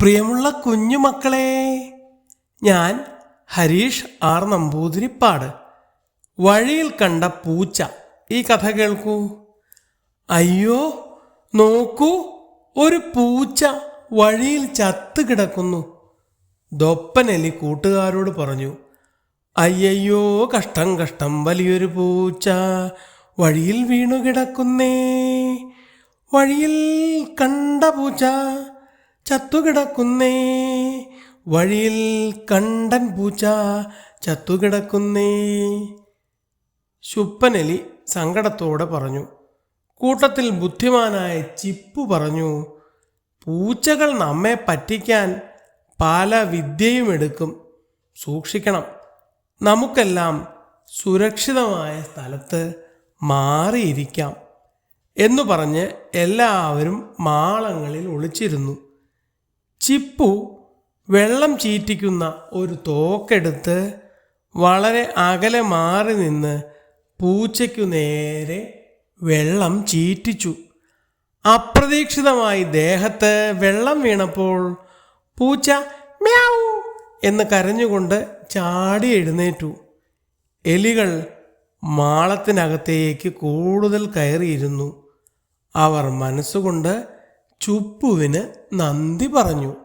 പ്രിയമുള്ള കുഞ്ഞുമക്കളെ, ഞാൻ ഹരീഷ് ആർ നമ്പൂതിരിപ്പാട്. വഴിയിൽ കണ്ട പൂച്ച. ഈ കഥ കേൾക്കൂ. അയ്യോ, നോക്കൂ, ഒരു പൂച്ച വഴിയിൽ ചത്തു കിടക്കുന്നു. ദൊപ്പനെലി കൂട്ടുകാരോട് പറഞ്ഞു, അയ്യയ്യോ, കഷ്ടം കഷ്ടം, വലിയൊരു പൂച്ച വഴിയിൽ വീണു കിടക്കുന്നേ. വഴിയിൽ കണ്ട പൂച്ച ചത്തുകിടക്കുന്നേ, വഴിയിൽ കണ്ടൻ പൂച്ച ചത്തുകിടക്കുന്നേ. ശുപ്പനെലി സങ്കടത്തോടെ പറഞ്ഞു. കൂട്ടത്തിൽ ബുദ്ധിമാനായ ചിപ്പു പറഞ്ഞു, പൂച്ചകൾ നമ്മെ പറ്റിക്കാൻ പല വിദ്യയും എടുക്കും, സൂക്ഷിക്കണം. നമുക്കെല്ലാം സുരക്ഷിതമായ സ്ഥലത്ത് മാറിയിരിക്കാം എന്നു പറഞ്ഞ് എല്ലാവരും മാളങ്ങളിൽ ഒളിച്ചിരുന്നു. ചിപ്പു വെള്ളം ചീറ്റിക്കുന്ന ഒരു തോക്കെടുത്ത് വളരെ അകലെ മാറി നിന്ന് പൂച്ചയ്ക്കു നേരെ വെള്ളം ചീറ്റിച്ചു. അപ്രതീക്ഷിതമായി ദേഹത്ത് വെള്ളം വീണപ്പോൾ പൂച്ച മ്യാവ് എന്ന് കരഞ്ഞുകൊണ്ട് ചാടി എഴുന്നേറ്റു. എലികൾ മാളത്തിനകത്തേക്ക് കൂടുതൽ കയറിയിരുന്നു. അവർ മനസ്സുകൊണ്ട് ചുപ്പുവിന് നന്ദി പറഞ്ഞു.